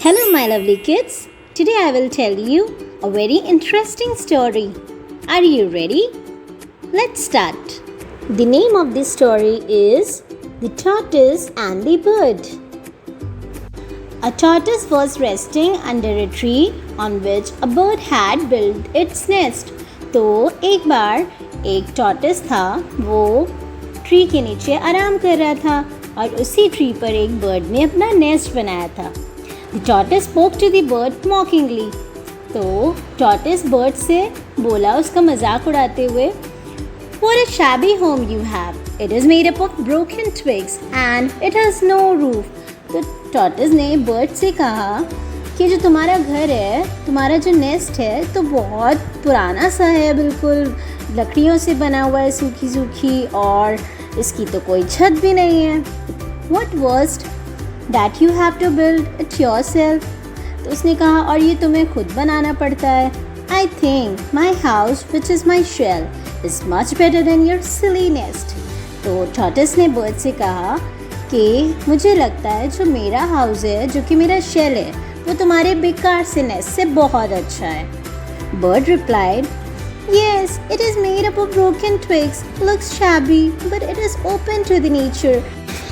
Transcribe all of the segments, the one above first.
Hello, my lovely kids. Today I will tell you a very interesting story. Are you ready? Let's start. The name of this story is The Tortoise and the Bird. A tortoise was resting under a tree on which a bird had built its nest. तो एक बार एक टॉर्टस था, वो tree के नीचे आराम कर रहा था और उसी ट्री पर एक बर्ड ने अपना नेस्ट बनाया था. The tortoise spoke to the bird mockingly. तो tortoise bird से बोला उसका मजाक उड़ाते हुए, What a shabby home you have. It is made up of broken twigs and it has no roof. तो tortoise ने bird से कहा कि जो तुम्हारा घर है, तुम्हारा जो नेस्ट है, तो बहुत पुराना सा है, बिल्कुल लकड़ियों से बना हुआ है, सूखी सूखी, और इसकी तो कोई छत भी नहीं है. What worst that you have to build it yourself. तो उसने कहा, और ये तुम्हें खुद बनाना पड़ता है. I think my house, which is my shell, is much better than your silly nest. तो tortoise ने bird से कहा कि मुझे लगता है जो मेरा हाउस है, जो कि मेरा शेल है, वो तुम्हारे बेकार से नेस्ट से बहुत अच्छा है. Bird replied, Yes, it is made up of broken twigs, looks shabby, but it is open to the nature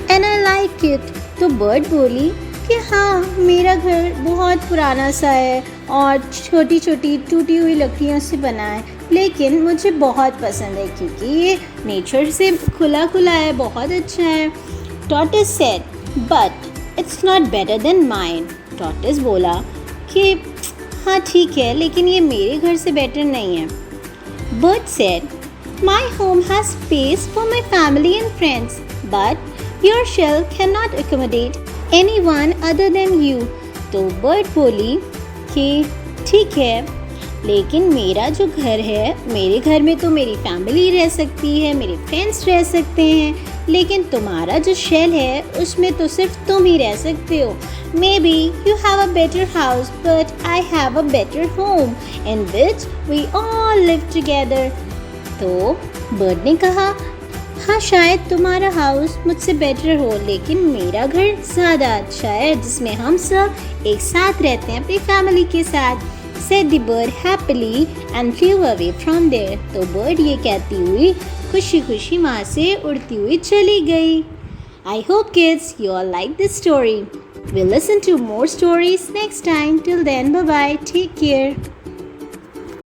and I like it. तो बर्ड बोली कि हाँ, मेरा घर बहुत पुराना सा है और छोटी छोटी टूटी हुई लकड़ियों से बना है, लेकिन मुझे बहुत पसंद है क्योंकि ये नेचर से खुला खुला है, बहुत अच्छा है. Tortoise said, but it's not better than mine. Tortoise बोला कि हाँ ठीक है, लेकिन ये मेरे घर से बेटर नहीं है. Bird said, my home has space for my family and friends, but Your shell cannot accommodate anyone other than you. तो बर्ड बोली कि ठीक है, लेकिन मेरा जो घर है, मेरे घर में तो मेरी फैमिली रह सकती है, मेरे फ्रेंड्स रह सकते हैं, लेकिन तुम्हारा जो शेल है उसमें तो सिर्फ तुम ही रह सकते हो. Maybe you have a better house, but I have a better home in which we all live together. तो बर्ड ने कहा, हाँ शायद तुम्हारा हाउस मुझसे बेटर हो, लेकिन मेरा घर ज़्यादा अच्छा है जिसमें हम सब एक साथ रहते हैं अपनी फैमिली के साथ. Said the bird happily and flew away from there. तो बर्ड ये कहती हुई खुशी खुशी वहाँ से उड़ती हुई चली गई. I hope kids you all like this story. We'll listen to more stories next time. Till then, bye bye. Take care.